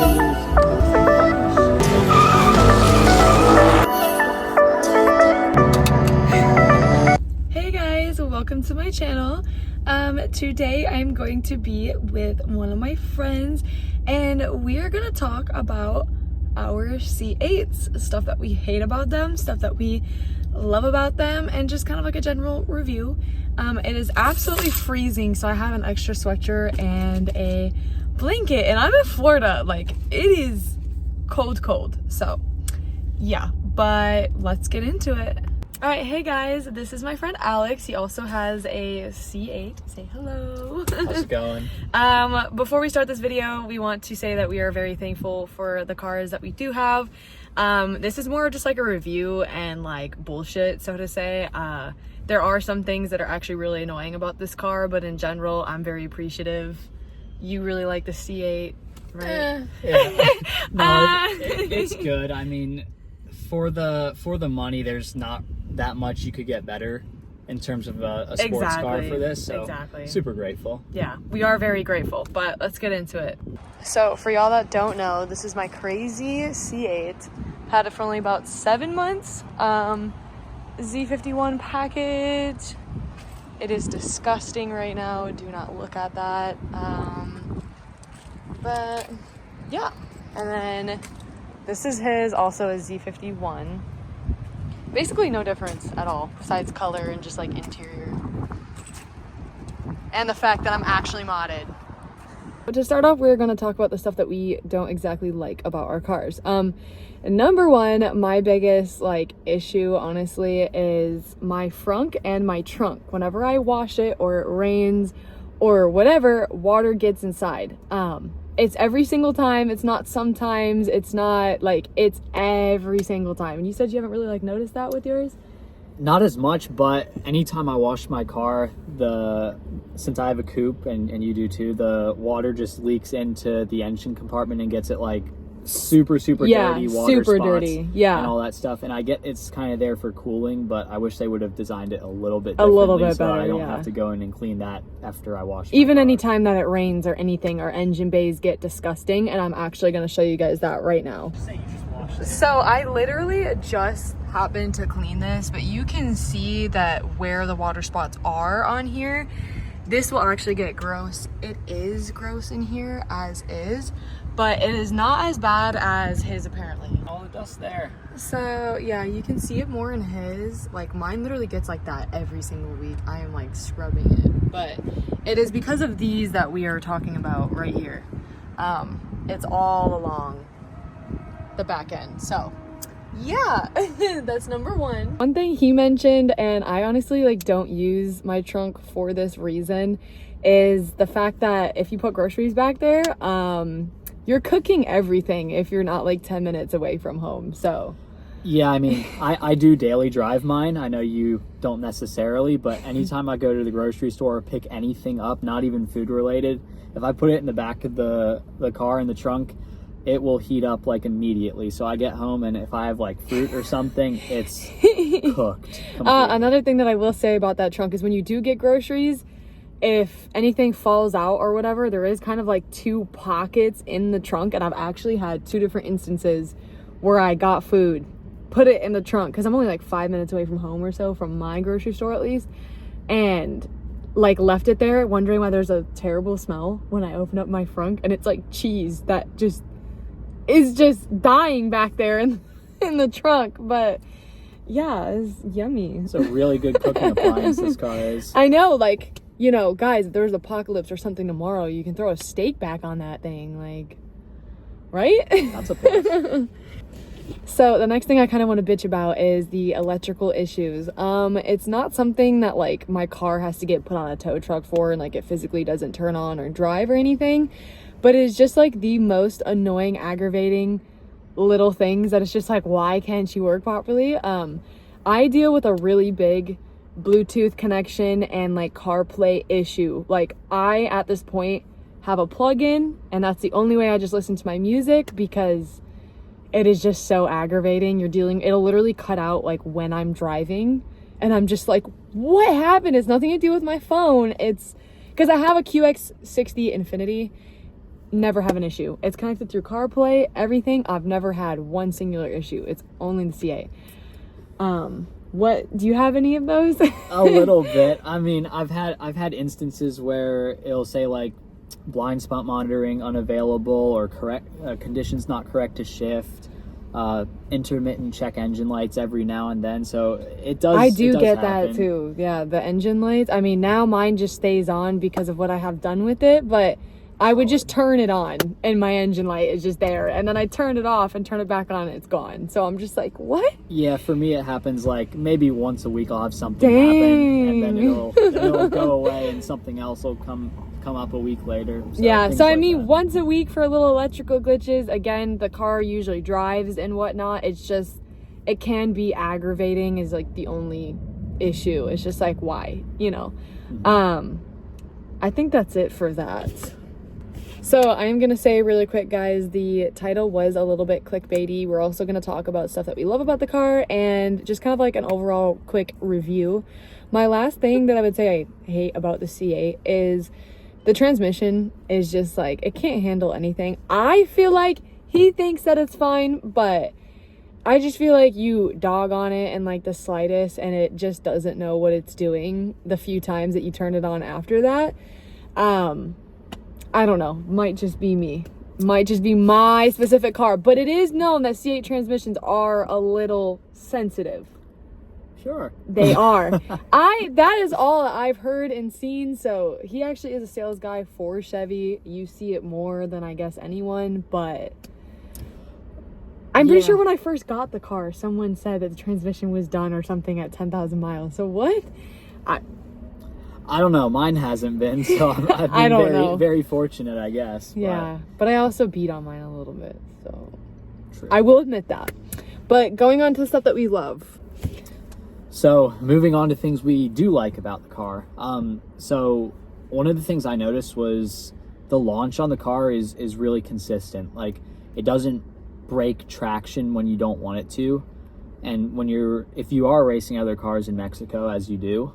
Hey guys, welcome to my channel. Today I'm going to be with one of my friends and we are going to talk about our C8s, stuff that we hate about them, stuff that we love about them, and just kind of like a general review. It is absolutely freezing, so I have an extra sweatshirt and a blanket, and I'm in Florida. Like, it is cold, so yeah, but let's get into it. All right, hey guys, this is my friend Alex. He also has a C8. Say hello. How's it going? Before we start this video, we want to say that we are very thankful for the cars that we do have. This is more just like a review and like bullshit, so to say. There are some things that are actually really annoying about this car, but in general, I'm very appreciative. You really like the C8, right? Yeah. No, it's good. I mean, for the money, there's not that much you could get better in terms of a sports car for this. So super grateful. Yeah, we are very grateful, but let's get into it. So for y'all that don't know, this is my crazy C8. Had it for only about 7 months. Z51 package. It is disgusting right now. Do not look at that. But yeah, and then this is his, also a Z51. Basically no difference at all besides color and just like interior. And the fact that I'm actually modded. But to start off, we're going to talk about the stuff that we don't exactly like about our cars. Number one, my biggest like issue honestly is my frunk and my trunk. Whenever I wash it or it rains or whatever, water gets inside. It's every single time. It's not sometimes. It's not like, it's every single time. And you said you haven't really like noticed that with yours? Not as much, but anytime I wash my car, since I have a coupe and you do too, the water just leaks into the engine compartment and gets it like super dirty, water super spots dirty, yeah, and all that stuff. And I get it's kind of there for cooling, but I wish they would have designed it a little bit better, so I don't have to go in and clean that after I wash even my car. Anytime that it rains or anything, our engine bays get disgusting, and I'm actually going to show you guys that right now. So I literally just happened to clean this, but you can see that where the water spots are on here, this will actually get gross. It is gross in here as is, but it is not as bad as his apparently. All the dust there. So yeah, you can see it more in his. Like mine literally gets like that every single week. I am like scrubbing it, but it is because of these that we are talking about right here. It's all along the back end. So yeah, that's number one. One thing he mentioned, and I honestly like don't use my trunk for this reason, is the fact that if you put groceries back there, you're cooking everything if you're not like 10 minutes away from home. So yeah, I mean, I do daily drive mine. I know you don't necessarily, but anytime I go to the grocery store or pick anything up, not even food related, if I put it in the back of the car in the trunk, it will heat up like immediately. So I get home and if I have like fruit or something, it's cooked. Another thing that I will say about that trunk is when you do get groceries, if anything falls out or whatever, there is kind of like 2 pockets in the trunk, and I've actually had 2 different instances where I got food, put it in the trunk because I'm only like 5 minutes away from home or so, from my grocery store at least, and like left it there wondering why there's a terrible smell when I open up my frunk, and it's like cheese that just is just dying back there in the trunk. But yeah, it's yummy. It's a really good cooking appliance, this car is. I know, like, you know, guys, if there's apocalypse or something tomorrow, you can throw a steak back on that thing, like, right? That's a plus. So the next thing I kind of want to bitch about is the electrical issues. It's not something that like my car has to get put on a tow truck for, and like it physically doesn't turn on or drive or anything, but it's just like the most annoying, aggravating little things that it's just like, why can't she work properly? I deal with a really big Bluetooth connection and like CarPlay issue. Like I, at this point, have a plug-in, and that's the only way I just listen to my music because it is just so aggravating. It'll literally cut out like when I'm driving, and I'm just like, what happened? It's nothing to do with my phone. It's because I have a QX60 Infinity, never have an issue. It's connected through CarPlay, everything. I've never had one singular issue. It's only the CA. What do you have any of those? A little bit. I mean, I've had instances where it'll say like blind spot monitoring unavailable, or correct conditions not correct to shift, intermittent check engine lights every now and then. So it does. I do get happen. that too. Yeah, the engine lights. I mean, now mine just stays on because of what I have done with it, but I would just turn it on and my engine light is just there, and then I turn it off and turn it back on and it's gone. So I'm just like, what? Yeah, for me it happens like maybe once a week. I'll have something happen, and then it'll go away, and something else will come up a week later. So yeah, so I like mean, that. once a week for little electrical glitches. Again, the car usually drives and whatnot. It's just, it can be aggravating is like the only issue. It's just like, why, you know? I think that's it for that. So I'm going to say really quick, guys, the title was a little bit clickbaity. We're also going to talk about stuff that we love about the car and just kind of like an overall quick review. My last thing that I would say I hate about the C8 is the transmission is just like, it can't handle anything. I feel like he thinks that it's fine, but I just feel like you dog on it and like the slightest, and it just doesn't know what it's doing the few times that you turn it on after that. I don't know, might just be me, might just be my specific car, but it is known that C8 transmissions are a little sensitive. Sure. They are. That is all I've heard and seen. So he actually is a sales guy for Chevy. You see it more than I guess anyone, but I'm pretty sure when I first got the car, someone said that the transmission was done or something at 10,000 miles. So what? I don't know. Mine hasn't been, so I've been very, very fortunate, I guess. Yeah, but I also beat on mine a little bit, so True. I will admit that. But going on to the stuff that we love. So moving on to things we do like about the car. So one of the things I noticed was the launch on the car is really consistent. Like, it doesn't break traction when you don't want it to. And if you are racing other cars in Mexico, as you do,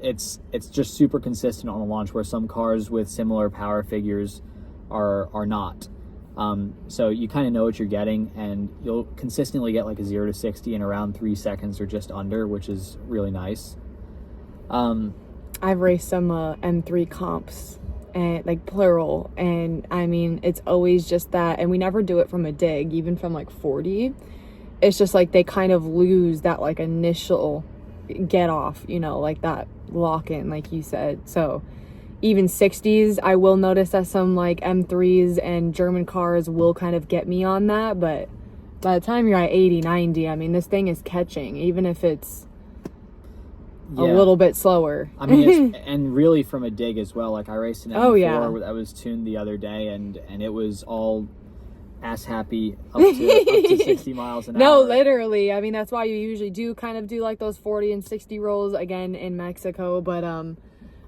it's just super consistent on the launch, where some cars with similar power figures are not. So you kind of know what you're getting, and you'll consistently get like a 0 to 60 in around 3 seconds or just under, which is really nice. I've raced some M3 comps, and like plural, and I mean, it's always just that, and we never do it from a dig, even from like 40. It's just like they kind of lose that like initial get off, you know, like that lock in, like you said. So even 60s, I will notice that some like M3s and German cars will kind of get me on that. But by the time you're at 80, 90, I mean, this thing is catching, even if it's a little bit slower. I mean, and really from a dig as well. Like, I raced an M4 that was tuned the other day, and it was all ass happy up to 60 miles an hour. No, literally. I mean, that's why you usually do kind of do like those 40 and 60 rolls again in Mexico. But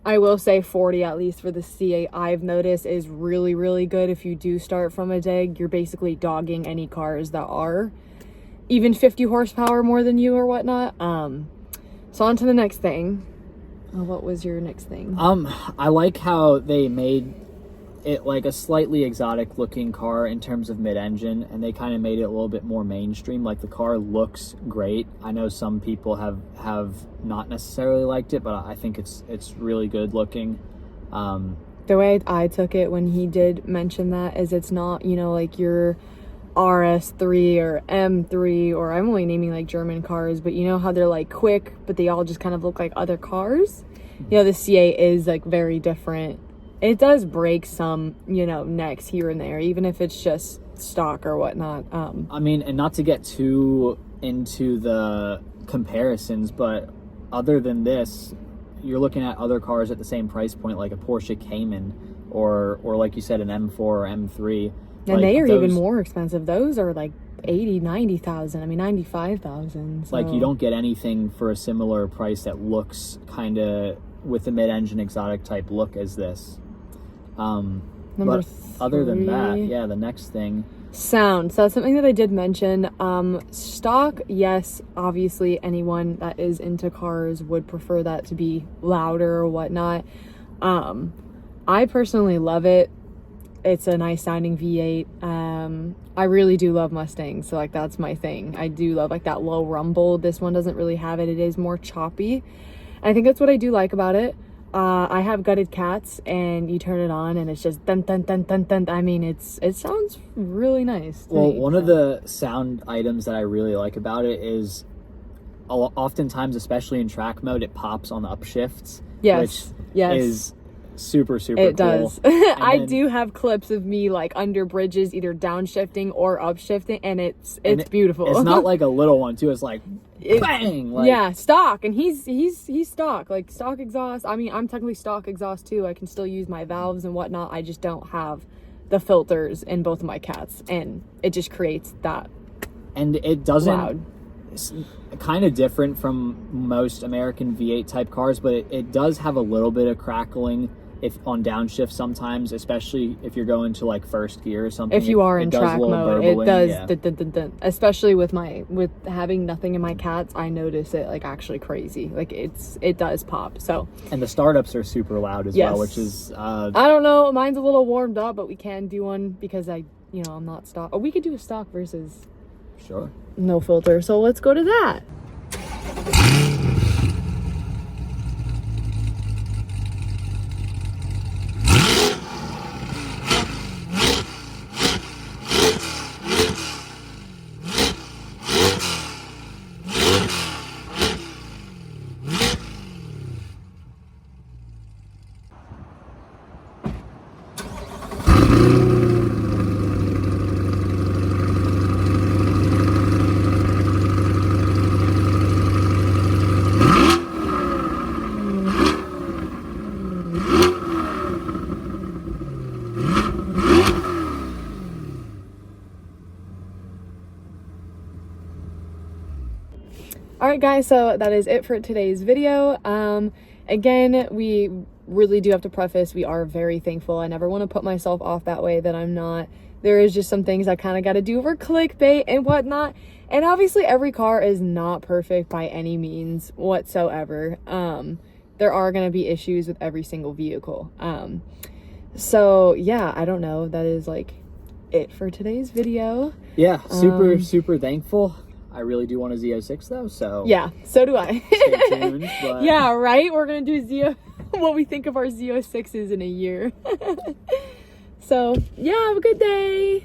I will say 40, at least for the C8, I've noticed is really, really good. If you do start from a dig, you're basically dogging any cars that are even 50 horsepower more than you or whatnot. So on to the next thing. Oh, what was your next thing? I like how they made it like a slightly exotic looking car in terms of mid-engine, and they kind of made it a little bit more mainstream. Like, the car looks great. I know some people have not necessarily liked it, but I think it's really good looking. The way I took it when he did mention that is, it's not, you know, like your RS3 or M3, or I'm only naming like German cars, but you know how they're like quick, but they all just kind of look like other cars. You know, the C8 is like very different. It does break some, you know, necks here and there, even if it's just stock or whatnot. I mean, and not to get too into the comparisons, but other than this, you're looking at other cars at the same price point, like a Porsche Cayman, or like you said, an M4 or M3. And like, they are even more expensive. Those are like 80, 90,000. I mean, 95,000. So. Like, you don't get anything for a similar price that looks kind of with the mid-engine exotic type look as this. But other than that, yeah, the next thing, sound. So that's something that I did mention. Stock, yes, obviously anyone that is into cars would prefer that to be louder or whatnot. I personally love it. it's a nice sounding V8. I really do love Mustangs, so like that's my thing. I do love like that low rumble. This one doesn't really have it. It is more choppy. And I think that's what I do like about it. I have gutted cats, and you turn it on and it's just dun dun dun dun dun. I mean, it sounds really nice to Well, me, one of the sound items that I really like about it is oftentimes, especially in track mode, it pops on the upshifts. Yes, which yes. is super cool. It does. I then- do have clips of me like under bridges, either downshifting or upshifting, and it's beautiful. It's not like a little one too. It's like bang. Like, yeah, stock, and he's stock, like stock exhaust. I mean, I'm technically stock exhaust too. I can still use my valves and whatnot. I just don't have the filters in both of my cats, and it just creates that. And it doesn't. Loud. It's kind of different from most American V8 type cars, but it does have a little bit of crackling if on downshift sometimes, especially if you're going to like first gear or something. If you are in does track a little mode, burbling, it does. yeah. Dun, dun, dun, dun. Especially with having nothing in my cats, I notice it like actually crazy. Like it does pop. So. And the startups are super loud as Yes. well, which is I don't know. Mine's a little warmed up, but we can do one because I'm not stock. Oh, we could do a stock versus sure. no filter. So let's go to that. Alright guys, so that is it for today's video. Again, we really do have to preface, we are very thankful. I never want to put myself off that way that I'm not. There is just some things I kind of got to do for clickbait and whatnot. And obviously every car is not perfect by any means whatsoever. There are going to be issues with every single vehicle. So yeah, I don't know. That is like it for today's video. Yeah, super thankful. I really do want a Z06 though, so yeah, so do I. stay tuned. But Yeah, right? We're gonna do what we think of our Z06s in a year. So yeah, have a good day.